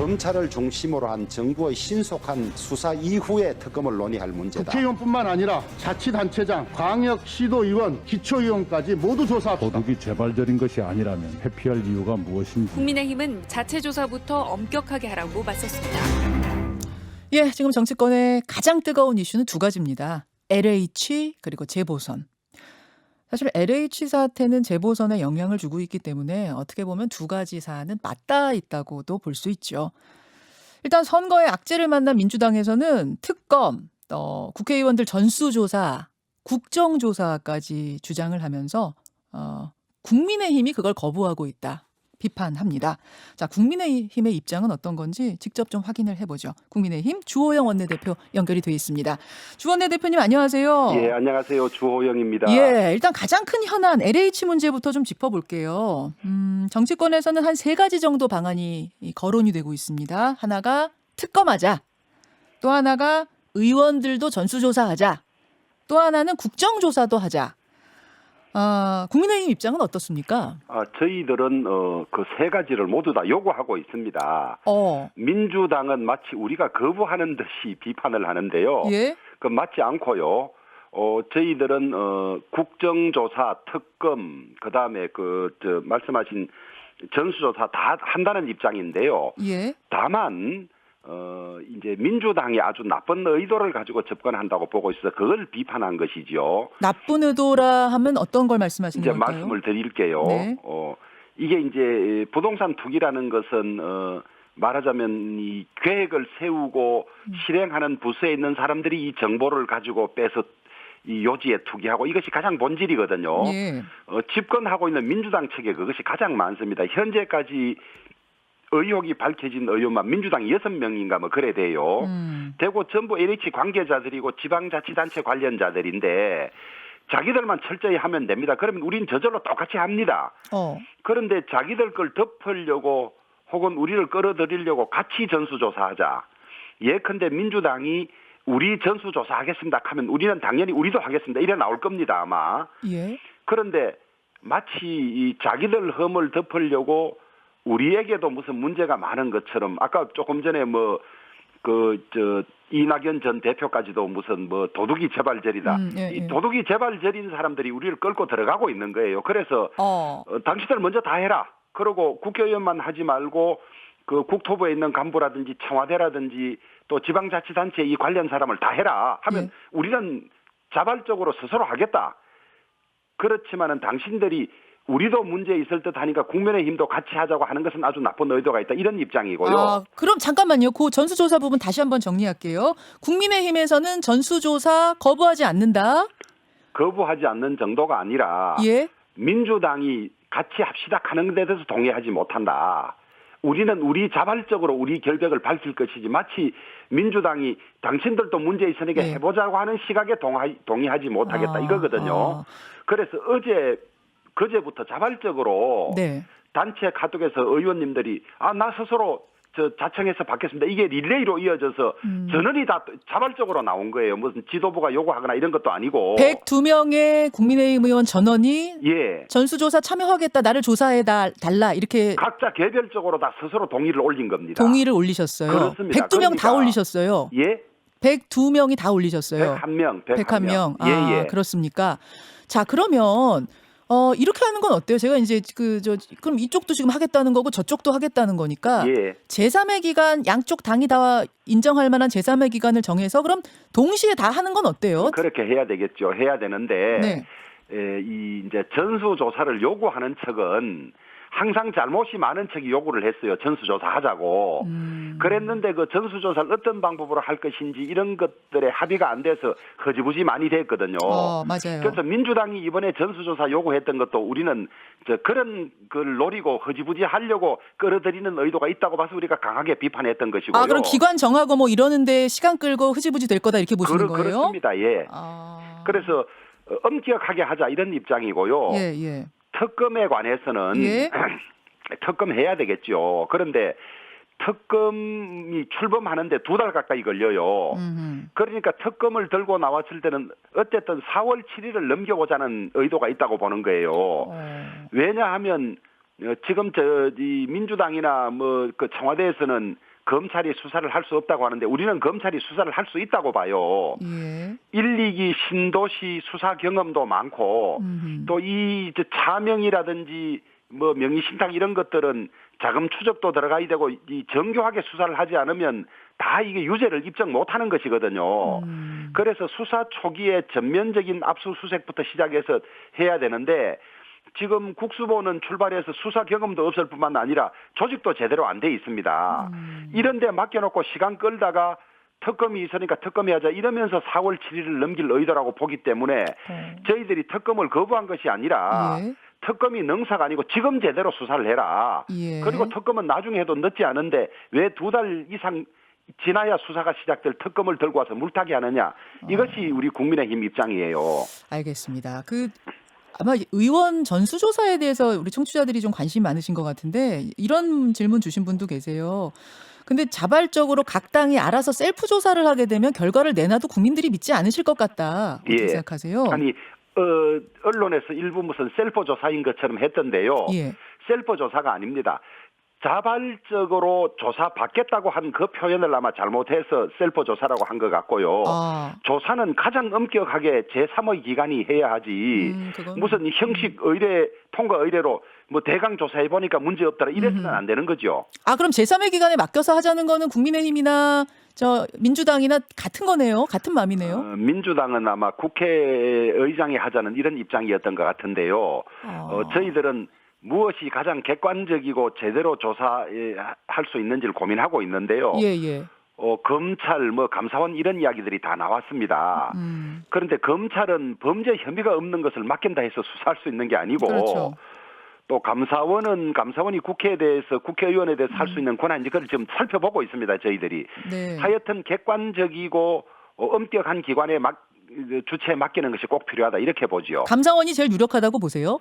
검찰을 중심으로 한 정부의 신속한 수사 이후에 특검을 논의할 문제다. 국회의원뿐만 아니라 자치단체장, 광역시도의원, 기초의원까지 모두 조사합시다. 도둑이 재발절인 것이 아니라면 회피할 이유가 무엇인지. 국민의힘은 자체 조사부터 엄격하게 하라고 맞섰습니다. 예, 지금 정치권의 가장 뜨거운 이슈는 두 가지입니다. LH 그리고 재보선. 사실 LH 사태는 재보선에 영향을 주고 있기 때문에 어떻게 보면 두 가지 사안은 맞닿아 있다고도 볼 수 있죠. 일단 선거의 악재를 만난 민주당에서는 특검, 국회의원들 전수조사, 국정조사까지 주장을 하면서 국민의힘이 그걸 거부하고 있다. 비판합니다. 자, 국민의힘의 입장은 어떤 건지 직접 좀 확인을 해보죠. 국민의힘 주호영 원내대표 연결이 돼 있습니다. 주 원내대표님 안녕하세요. 예, 안녕하세요. 주호영입니다. 예, 일단 가장 큰 현안 LH 문제부터 좀 짚어볼게요. 정치권에서는 한 세 가지 정도 방안이 거론이 되고 있습니다. 하나가 특검하자. 또 하나가 의원들도 전수조사하자. 또 하나는 국정조사도 하자. 국민의힘 입장은 어떻습니까? 저희들은 그 세 가지를 모두 다 요구하고 있습니다. 민주당은 마치 우리가 거부하는 듯이 비판을 하는데요. 예? 그 맞지 않고요. 저희들은 국정조사, 특검, 그다음에 말씀하신 전수조사 다 한다는 입장인데요. 예? 다만 이제 민주당이 아주 나쁜 의도를 가지고 접근한다고 보고 있어서 그걸 비판한 것이죠. 나쁜 의도라 하면 어떤 걸 말씀하시는 이제 걸까요? 말씀을 드릴게요. 네. 이게 이제 부동산 투기라는 것은 말하자면 이 계획을 세우고 실행하는 부서에 있는 사람들이 이 정보를 가지고 빼서 이 요지에 투기하고 이것이 가장 본질이거든요. 예. 집권하고 있는 민주당 측에 그것이 가장 많습니다. 현재까지 의혹이 밝혀진 의원만 민주당 6명인가 뭐 그래 돼요. 대구 전부 LH 관계자들이고 지방자치단체 관련자들인데 자기들만 철저히 하면 됩니다. 그러면 우린 저절로 똑같이 합니다. 그런데 자기들 걸 덮으려고 혹은 우리를 끌어들이려고 같이 전수조사하자. 예컨대 민주당이 우리 전수조사하겠습니다 하면 우리는 당연히 우리도 하겠습니다. 이래 나올 겁니다 아마. 예. 그런데 마치 이 자기들 흠을 덮으려고 우리에게도 무슨 문제가 많은 것처럼 아까 조금 전에 이낙연 전 대표까지도 무슨 도둑이 재발절이다. 예. 이 도둑이 재발절인 사람들이 우리를 끌고 들어가고 있는 거예요. 그래서 당신들 먼저 다 해라. 그리고 국회의원만 하지 말고 그 국토부에 있는 간부라든지 청와대라든지 또 지방자치단체 이 관련 사람을 다 해라 하면 우리는 자발적으로 스스로 하겠다. 그렇지만은 당신들이 우리도 문제 있을 듯 하니까 국민의힘도 같이 하자고 하는 것은 아주 나쁜 의도가 있다. 이런 입장이고요. 그럼 잠깐만요. 그 전수조사 부분 다시 한번 정리할게요. 국민의힘에서는 전수조사 거부하지 않는다. 거부하지 않는 정도가 아니라 예? 민주당이 같이 합시다 하는 데 대해서 동의하지 못한다. 우리는 우리 자발적으로 우리 결백을 밝힐 것이지 마치 민주당이 당신들도 문제 있으니까 해보자고 하는 시각에 동의하지 못하겠다 이거거든요. 그래서 그제부터 자발적으로 단체 카톡에서 의원님들이 나 스스로 자청해서 받겠습니다. 이게 릴레이로 이어져서 전원이 다 자발적으로 나온 거예요. 무슨 지도부가 요구하거나 이런 것도 아니고. 102명의 국민의힘 의원 전원이 예. 전수조사 참여하겠다. 나를 조사해 달라. 이렇게 각자 개별적으로 다 스스로 동의를 올린 겁니다. 동의를 올리셨어요. 그렇습니다. 102명 다 올리셨어요. 예? 102명이 다 올리셨어요. 101명. 101명. 예. 그렇습니까? 자, 그러면 이렇게 하는 건 어때요? 제가 이제 그럼 이쪽도 지금 하겠다는 거고 저쪽도 하겠다는 거니까 제3의 기간 양쪽 당이 다 인정할 만한 제3의 기간을 정해서 그럼 동시에 다 하는 건 어때요? 그렇게 해야 되겠죠. 해야 되는데 이제 전수조사를 요구하는 측은 항상 잘못이 많은 측이 요구를 했어요. 전수조사 하자고. 그랬는데 그 전수조사를 어떤 방법으로 할 것인지 이런 것들에 합의가 안 돼서 허지부지 많이 됐거든요. 맞아요. 그래서 민주당이 이번에 전수조사 요구했던 것도 우리는 그런 걸 노리고 허지부지 하려고 끌어들이는 의도가 있다고 봐서 우리가 강하게 비판했던 것이고요. 그럼 기관 정하고 뭐 이러는데 시간 끌고 흐지부지 될 거다 이렇게 보시는 거예요? 그렇습니다. 예. 그래서 엄격하게 하자 이런 입장이고요. 예. 특검에 관해서는 특검해야 되겠죠. 그런데 특검이 출범하는데 2달 가까이 걸려요. 그러니까 특검을 들고 나왔을 때는 어쨌든 4월 7일을 넘겨보자는 의도가 있다고 보는 거예요. 왜냐하면 지금 이 민주당이나 그 청와대에서는 검찰이 수사를 할 수 없다고 하는데 우리는 검찰이 수사를 할 수 있다고 봐요. 예. 1, 2기 신도시 수사 경험도 많고 또 이 차명이라든지 뭐 명의신탁 이런 것들은 자금 추적도 들어가야 되고 이 정교하게 수사를 하지 않으면 다 이게 유죄를 입증 못하는 것이거든요. 그래서 수사 초기에 전면적인 압수수색부터 시작해서 해야 되는데 지금 국수본은 출발해서 수사 경험도 없을 뿐만 아니라 조직도 제대로 안 돼 있습니다. 이런 데 맡겨놓고 시간 끌다가 특검이 있으니까 특검이 하자 이러면서 4월 7일을 넘길 의도라고 보기 때문에 저희들이 특검을 거부한 것이 아니라 예. 특검이 능사가 아니고 지금 제대로 수사를 해라. 예. 그리고 특검은 나중에 해도 늦지 않은데 왜 2달 이상 지나야 수사가 시작될 특검을 들고 와서 물타기 하느냐. 이것이 우리 국민의힘 입장이에요. 알겠습니다. 아마 의원 전수조사에 대해서 우리 청취자들이 좀 관심이 많으신 것 같은데 이런 질문 주신 분도 계세요. 근데 자발적으로 각 당이 알아서 셀프 조사를 하게 되면 결과를 내놔도 국민들이 믿지 않으실 것 같다. 어떻게 생각하세요? 아니 언론에서 일부 무슨 셀프 조사인 것처럼 했던데요. 예. 셀프 조사가 아닙니다. 자발적으로 조사받겠다고 한 그 표현을 아마 잘못해서 셀프 조사라고 한 것 같고요. 조사는 가장 엄격하게 제3의 기관이 해야 하지. 무슨 형식 의뢰, 통과 의뢰로 뭐 대강 조사해 보니까 문제 없더라 이래서는 안 되는 거죠. 그럼 제3의 기관에 맡겨서 하자는 거는 국민의힘이나 민주당이나 같은 거네요. 같은 마음이네요. 민주당은 아마 국회의장이 하자는 이런 입장이었던 것 같은데요. 저희들은 무엇이 가장 객관적이고 제대로 조사할 수 있는지를 고민하고 있는데요. 예. 검찰, 감사원 이런 이야기들이 다 나왔습니다. 그런데 검찰은 범죄 혐의가 없는 것을 맡긴다 해서 수사할 수 있는 게 아니고 그렇죠. 또 감사원이 국회에 대해서 국회의원에 대해서 할 수 있는 권한인지 그걸 지금 살펴보고 있습니다. 저희들이. 네. 하여튼 객관적이고 엄격한 기관에 주체에 맡기는 것이 꼭 필요하다 이렇게 보죠. 감사원이 제일 유력하다고 보세요?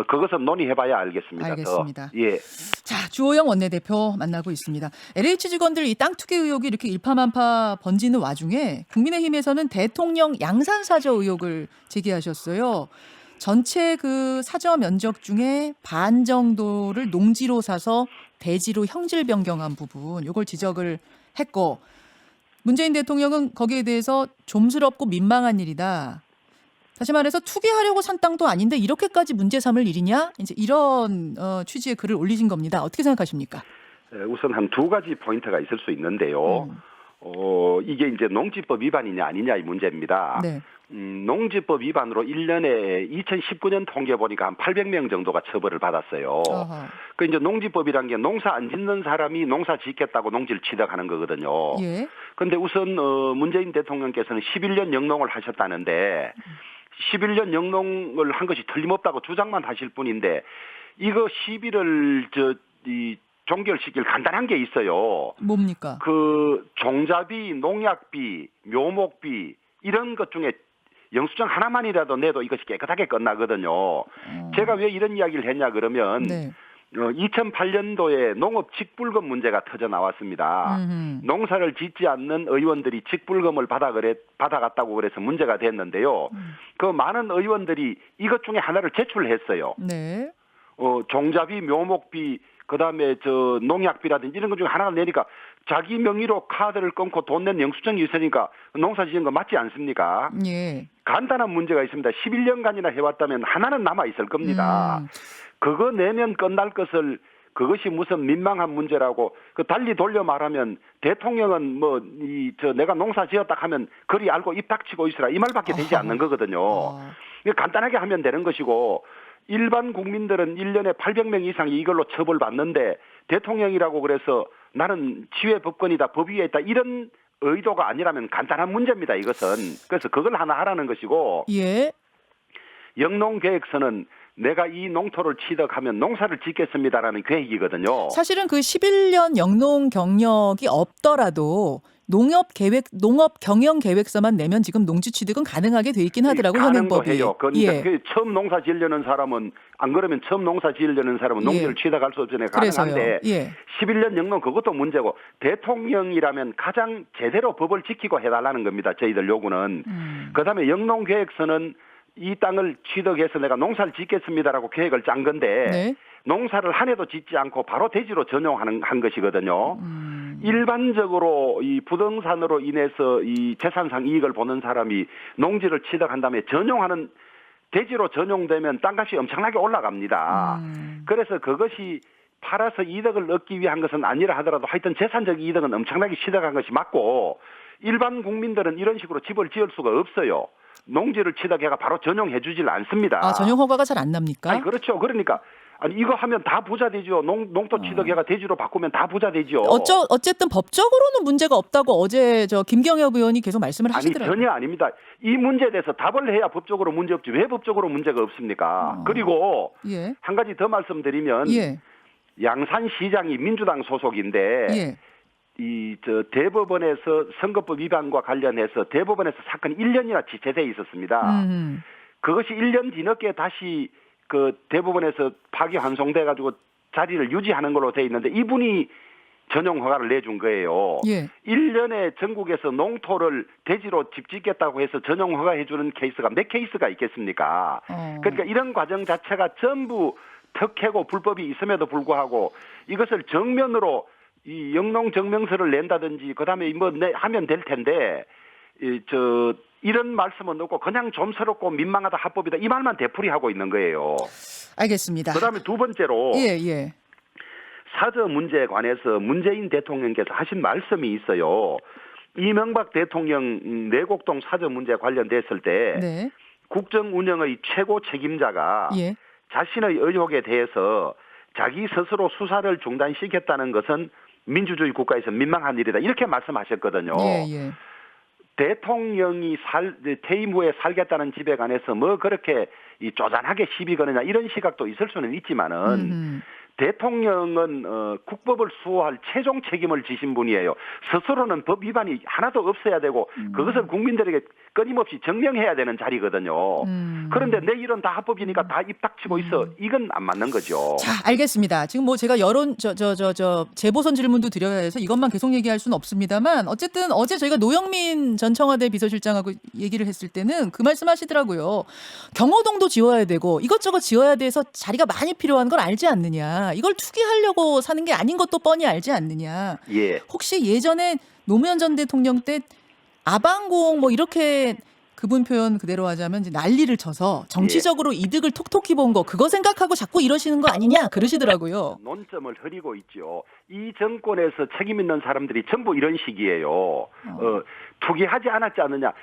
그것은 논의해봐야 알겠습니다. 알겠습니다. 예. 자, 주호영 원내대표 만나고 있습니다. LH 직원들 이 땅 투기 의혹이 이렇게 일파만파 번지는 와중에 국민의힘에서는 대통령 양산사저 의혹을 제기하셨어요. 전체 그 사저 면적 중에 반 정도를 농지로 사서 대지로 형질 변경한 부분, 이걸 지적을 했고 문재인 대통령은 거기에 대해서 좀스럽고 민망한 일이다. 다시 말해서 투기하려고 산 땅도 아닌데 이렇게까지 문제 삼을 일이냐? 이제 이런 취지의 글을 올리신 겁니다. 어떻게 생각하십니까? 우선 한 두 가지 포인트가 있을 수 있는데요. 이게 이제 농지법 위반이냐 아니냐 이 문제입니다. 네. 농지법 위반으로 1년에 2019년 통계 보니까 한 800명 정도가 처벌을 받았어요. 그 이제 농지법이란 게 농사 안 짓는 사람이 농사 짓겠다고 농지를 취득하는 거거든요. 예. 그런데 우선 문재인 대통령께서는 11년 영농을 하셨다는데 11년 영농을 한 것이 틀림없다고 주장만 하실 뿐인데 이거 시비를 종결시킬 간단한 게 있어요. 뭡니까? 그 종자비, 농약비, 묘목비 이런 것 중에 영수증 하나만이라도 내도 이것이 깨끗하게 끝나거든요. 제가 왜 이런 이야기를 했냐 그러면 네. 2008년도에 농업 직불금 문제가 터져 나왔습니다. 농사를 짓지 않는 의원들이 직불금을 받아갔다고 그래서 문제가 됐는데요. 그 많은 의원들이 이것 중에 하나를 제출했어요. 네. 종자비, 묘목비, 그다음에 농약비라든지 이런 것 중에 하나를 내니까 자기 명의로 카드를 끊고 돈 낸 영수증이 있으니까 농사 지은 거 맞지 않습니까? 예. 간단한 문제가 있습니다. 11년간이나 해왔다면 하나는 남아 있을 겁니다. 그거 내면 끝날 것을 그것이 무슨 민망한 문제라고 달리 돌려 말하면 대통령은 내가 농사 지었다 하면 그리 알고 입 닥치고 있으라 이 말밖에 되지 않는 거거든요. 간단하게 하면 되는 것이고 일반 국민들은 1년에 800명 이상이 이걸로 처벌받는데 대통령이라고 그래서 나는 지회 법권이다 법 위에 있다 이런 의도가 아니라면 간단한 문제입니다. 이것은. 그래서 그걸 하나 하라는 것이고 예. 영농계획서는 내가 이 농토를 취득하면 농사를 짓겠습니다라는 계획이거든요. 사실은 그 11년 영농 경력이 없더라도 농업 경영 계획서만 내면 지금 농지 취득은 가능하게 돼 있긴 하더라고요. 현행법이. 해요. 그러니까 예. 처음 농사 지으려는 사람은 안 그러면 처음 농사 지으려는 사람은 농지를 취득할 수 없으니 가능한데 예. 11년 영농 그것도 문제고 대통령이라면 가장 제대로 법을 지키고 해달라는 겁니다. 저희들 요구는. 그다음에 영농 계획서는 이 땅을 취득해서 내가 농사를 짓겠습니다라고 계획을 짠 건데 네. 농사를 한 해도 짓지 않고 바로 대지로 전용한 것이거든요. 일반적으로 이 부동산으로 인해서 이 재산상 이익을 보는 사람이 농지를 취득한 다음에 전용하는 대지로 전용되면 땅값이 엄청나게 올라갑니다. 그래서 그것이 팔아서 이득을 얻기 위한 것은 아니라 하더라도 하여튼 재산적 이득은 엄청나게 취득한 것이 맞고 일반 국민들은 이런 식으로 집을 지을 수가 없어요. 농지를 취득해가 바로 전용해 주질 않습니다. 아, 전용 허가가 잘 안 납니까? 아니, 그렇죠. 그러니까 아니 이거 하면 다 부자 되죠. 농토 취득해가 대지로 바꾸면 다 부자 되죠. 어쨌든 법적으로는 문제가 없다고 어제 저 김경엽 의원이 계속 말씀을 아니 하시더라고요. 전혀 아닙니다. 이 문제에 대해서 답을 해야 법적으로 문제 없지 왜 법적으로 문제가 없습니까? 그리고 예. 한 가지 더 말씀드리면 예. 양산시장이 민주당 소속인데 예. 대법원에서 선거법 위반과 관련해서 대법원에서 사건이 1년이나 지체돼 있었습니다. 그것이 1년 뒤늦게 다시 그 대법원에서 파기환송돼 가지고 자리를 유지하는 걸로 돼 있는데 이분이 전용 허가를 내준 거예요. 예. 1년에 전국에서 농토를 대지로 집 짓겠다고 해서 전용 허가해 주는 케이스가 몇 케이스가 있겠습니까? 그러니까 이런 과정 자체가 전부 특혜고 불법이 있음에도 불구하고 이것을 정면으로 이 영농 정명서를 낸다든지 그다음에 뭐 하면 될 텐데 이런 말씀은 없고 그냥 좀스럽고 민망하다 합법이다 이 말만 되풀이하고 있는 거예요. 알겠습니다. 그다음에 두 번째로 예. 사저 문제에 관해서 문재인 대통령께서 하신 말씀이 있어요. 이명박 대통령 내곡동 사저 문제에 관련됐을 때 네. 국정 운영의 최고 책임자가 예. 자신의 의혹에 대해서 자기 스스로 수사를 중단시켰다는 것은 민주주의 국가에서 민망한 일이다. 이렇게 말씀하셨거든요. 예. 대통령이 퇴임 후에 살겠다는 집에 관해서 뭐 그렇게 쪼잔하게 시비 거느냐 이런 시각도 있을 수는 있지만은 대통령은 국법을 수호할 최종 책임을 지신 분이에요. 스스로는 법 위반이 하나도 없어야 되고 그것을 국민들에게 끊임없이 증명해야 되는 자리거든요. 그런데 내 일은 다 합법이니까 다 입 닥치고 있어. 이건 안 맞는 거죠. 자, 알겠습니다. 지금 뭐 제가 여론 재보선 질문도 드려야 해서 이것만 계속 얘기할 수는 없습니다만 어쨌든 어제 저희가 노영민 전 청와대 비서실장하고 얘기를 했을 때는 그 말씀하시더라고요. 경호동도 지어야 되고 이것저것 지어야 돼서 자리가 많이 필요한 걸 알지 않느냐. 이걸 투기하려고 사는 게 아닌 것도 뻔히 알지 않느냐. 예. 혹시 예전에 노무현 전 대통령 때 아방공 뭐 이렇게 그분 표현 그대로 하자면 이제 난리를 쳐서 정치적으로 이득을 톡톡히 본 거 그거 생각하고 자꾸 이러시는 거 아니냐 그러시더라고요. 논점을 흐리고 있죠. 이 정권에서 책임 있는 사람들이 전부 이런 식이에요. 투기하지 않았지 않느냐.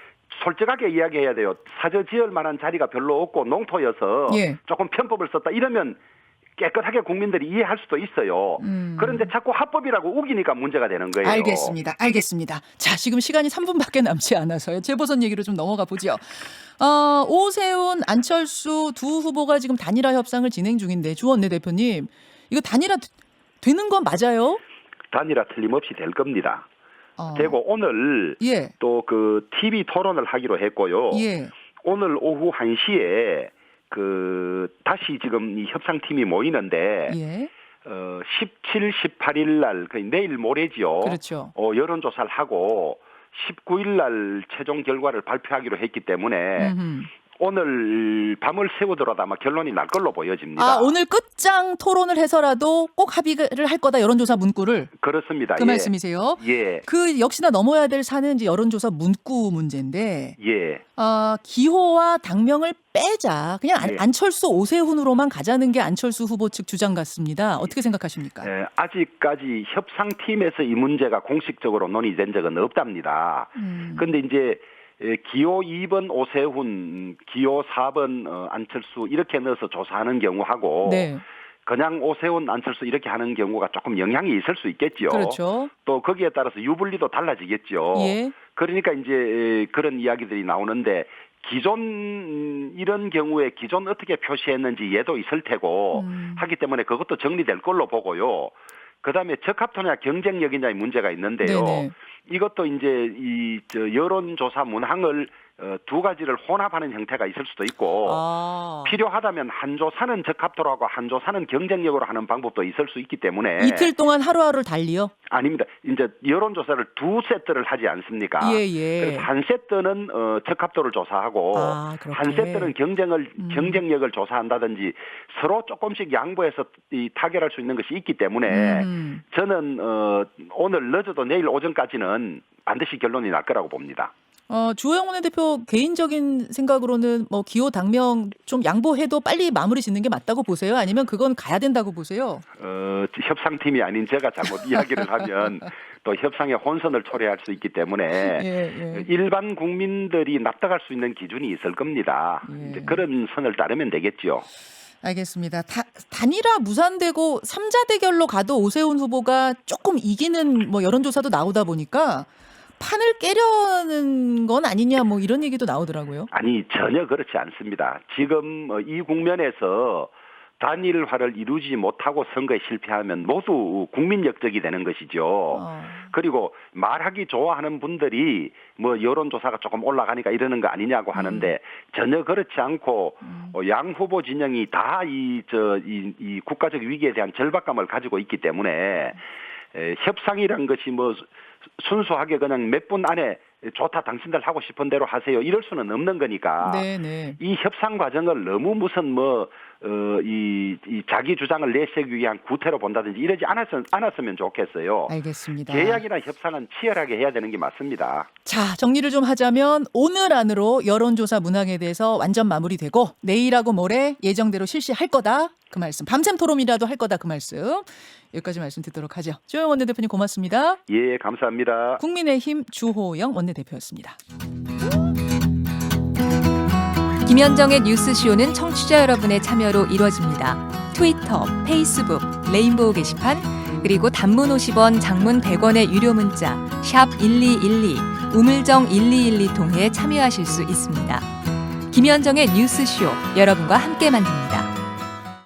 솔직하게 이야기해야 돼요. 사저 지을 만한 자리가 별로 없고 농토여서 예. 조금 편법을 썼다. 이러면 깨끗하게 국민들이 이해할 수도 있어요. 그런데 자꾸 합법이라고 우기니까 문제가 되는 거예요. 알겠습니다. 자, 지금 시간이 3분밖에 남지 않아서요. 재보선 얘기로 좀 넘어가 보죠. 오세훈, 안철수 두 후보가 지금 단일화 협상을 진행 중인데 주 원내대표님 이거 단일화 되는 건 맞아요? 단일화 틀림없이 될 겁니다. 되고 오늘 예. 또 그 TV 토론을 하기로 했고요. 예. 오늘 오후 1시에 다시 지금 이 협상팀이 모이는데 예. 17, 18일 날 내일 모레지요. 그렇죠. 여론조사를 하고 19일 날 최종 결과를 발표하기로 했기 때문에 오늘 밤을 새우더라도 아마 결론이 날 걸로 보여집니다. 오늘 끝장 토론을 해서라도 꼭 합의를 할 거다 여론조사 문구를. 그렇습니다. 그 말씀이세요? 예. 그 역시나 넘어야 될 산은 이제 여론조사 문구 문제인데. 예. 기호와 당명을 빼자. 그냥 예. 안철수 오세훈으로만 가자는 게 안철수 후보 측 주장 같습니다. 어떻게 생각하십니까? 아직까지 협상팀에서 이 문제가 공식적으로 논의된 적은 없답니다. 그런데 이제 기호 2번 오세훈, 기호 4번 안철수 이렇게 넣어서 조사하는 경우하고 네. 그냥 오세훈, 안철수 이렇게 하는 경우가 조금 영향이 있을 수 있겠죠. 그렇죠. 또 거기에 따라서 유불리도 달라지겠죠. 예. 그러니까 이제 그런 이야기들이 나오는데 기존 이런 경우에 기존 어떻게 표시했는지 얘도 있을 테고 하기 때문에 그것도 정리될 걸로 보고요. 그다음에 적합도냐 경쟁력이냐의 문제가 있는데요. 네네. 이것도 이제 여론조사 문항을 두 가지를 혼합하는 형태가 있을 수도 있고 필요하다면 한 조사는 적합도로 하고 한 조사는 경쟁력으로 하는 방법도 있을 수 있기 때문에 이틀 동안 하루하루를 달리요? 아닙니다. 이제 여론조사를 두 세트를 하지 않습니까? 그래서 한 세트는 적합도를 조사하고 한 세트는 경쟁력을 조사한다든지 서로 조금씩 양보해서 이 타결할 수 있는 것이 있기 때문에 저는 오늘 늦어도 내일 오전까지는 반드시 결론이 날 거라고 봅니다. 주호영 원내대표 개인적인 생각으로는 뭐 기호 당명 좀 양보해도 빨리 마무리 짓는 게 맞다고 보세요? 아니면 그건 가야 된다고 보세요? 협상팀이 아닌 제가 잘못 이야기를 하면 또 협상의 혼선을 초래할 수 있기 때문에 일반 국민들이 납득할 수 있는 기준이 있을 겁니다. 이제 그런 선을 따르면 되겠죠. 알겠습니다. 단일화 무산되고 3자 대결로 가도 오세훈 후보가 조금 이기는 뭐 여론조사도 나오다 보니까 판을 깨려는 건 아니냐 뭐 이런 얘기도 나오더라고요. 아니 전혀 그렇지 않습니다. 지금 이 국면에서 단일화를 이루지 못하고 선거에 실패하면 모두 국민 역적이 되는 것이죠. 그리고 말하기 좋아하는 분들이 뭐 여론조사가 조금 올라가니까 이러는 거 아니냐고 하는데 전혀 그렇지 않고 양 후보 진영이 다 이 국가적 위기에 대한 절박감을 가지고 있기 때문에 협상이란 것이 뭐 순수하게 그냥 몇 분 안에 좋다 당신들 하고 싶은 대로 하세요 이럴 수는 없는 거니까 이 협상 과정을 너무 무슨 이 자기 주장을 내세우기 위한 구태로 본다든지 이러지 않았으면 좋겠어요. 알겠습니다. 계약이나 협상은 치열하게 해야 되는 게 맞습니다. 자, 정리를 좀 하자면 오늘 안으로 여론조사 문항에 대해서 완전 마무리되고 내일하고 모레 예정대로 실시할 거다 그 말씀. 밤샘 토론이라도 할 거다 그 말씀. 여기까지 말씀 듣도록 하죠. 주호영 원내대표님 고맙습니다. 예, 감사합니다. 국민의힘 주호영 원내대표였습니다. 김현정의 뉴스쇼는 청취자 여러분의 참여로 이루어집니다. 트위터, 페이스북, 레인보우 게시판, 그리고 단문 50원, 장문 100원의 유료 문자 샵 1212, 우물정 1212 통해 참여하실 수 있습니다. 김현정의 뉴스쇼 여러분과 함께 만듭니다.